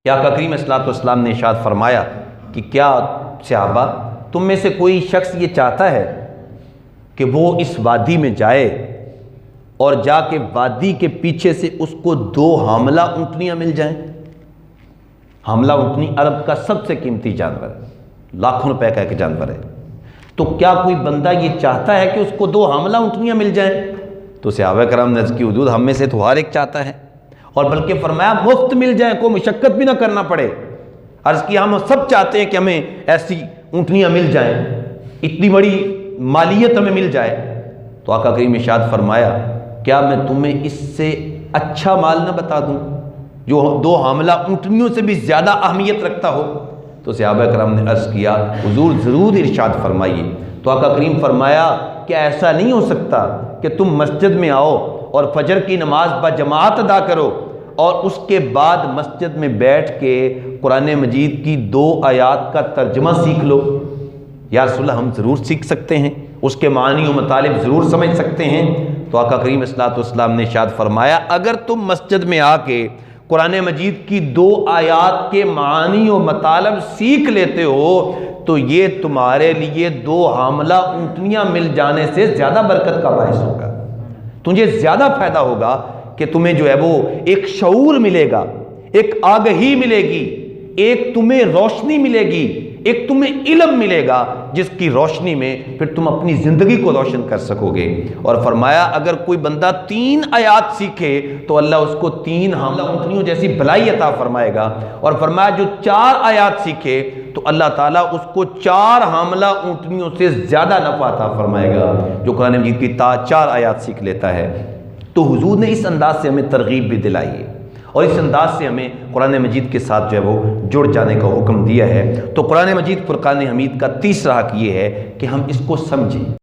کہ آقا کریم صلی اللہ علیہ وسلم نے ارشاد فرمایا کہ کیا صحابہ تم میں سے کوئی شخص یہ چاہتا ہے کہ وہ اس وادی میں جائے اور جا کے وادی کے پیچھے سے اس کو 2 حاملہ اونٹنیاں مل جائیں؟ حاملہ اونٹنی عرب کا سب سے قیمتی جانور ہے، لاکھوں روپے کا ایک جانور ہے۔ تو کیا کوئی بندہ یہ چاہتا ہے کہ اس کو 2 حاملہ اونٹنیاں مل جائیں؟ تو صحابہ کرام نے عرض کی حضور ہم میں سے تو ہر ایک چاہتا ہے، اور بلکہ فرمایا مفت مل جائیں، کوئی مشقت بھی نہ کرنا پڑے۔ عرض کی ہم سب چاہتے ہیں کہ ہمیں ایسی اونٹنیاں مل جائیں، اتنی بڑی مالیت ہمیں مل جائے۔ تو آقا کریم ارشاد فرمایا کیا میں تمہیں اس سے اچھا مال نہ بتا دوں جو 2 حاملہ اونٹنیوں سے بھی زیادہ اہمیت رکھتا ہو؟ تو صحابہ کرام نے عرض کیا حضور ضرور ارشاد فرمائیے۔ تو آقا کریم فرمایا کیا ایسا نہیں ہو سکتا کہ تم مسجد میں آؤ اور فجر کی نماز بجماعت ادا کرو اور اس کے بعد مسجد میں بیٹھ کے قرآن مجید کی 2 آیات کا ترجمہ سیکھ لو؟ یا رسول اللہ ہم ضرور سیکھ سکتے ہیں، اس کے معنی و مطالب ضرور سمجھ سکتے ہیں۔ تو آقا کریم صلی اللہ علیہ وسلم نے ارشاد فرمایا اگر تم مسجد میں آ کے قرآن مجید کی 2 آیات کے معنی و مطالب سیکھ لیتے ہو تو یہ تمہارے لیے 2 حاملہ اونٹنیاں مل جانے سے زیادہ برکت کا باعث ہوگا، تجھے زیادہ فائدہ ہوگا کہ تمہیں جو ہے وہ ایک شعور ملے گا، ایک آگہی ملے گی، ایک تمہیں روشنی ملے گی، ایک تمہیں علم ملے گا جس کی روشنی میں پھر تم اپنی زندگی کو روشن کر سکو گے۔ اور فرمایا اگر کوئی بندہ 3 آیات سیکھے تو اللہ اس کو 3 حاملہ اونٹنیوں جیسی بھلائی عطا فرمائے گا، اور فرمایا جو 4 آیات سیکھے تو اللہ تعالیٰ اس کو 4 حاملہ اونٹنیوں سے زیادہ نفع عطا فرمائے گا جو قرآن مجید کی 4 آیات سیکھ لیتا ہے۔ تو حضور نے اس انداز سے ہمیں ترغیب بھی دلائی ہے اور اس انداز سے ہمیں قرآن مجید کے ساتھ جو ہے وہ جڑ جانے کا حکم دیا ہے۔ تو قرآن مجید فرقان حمید کا تیسرا حق یہ ہے کہ ہم اس کو سمجھیں۔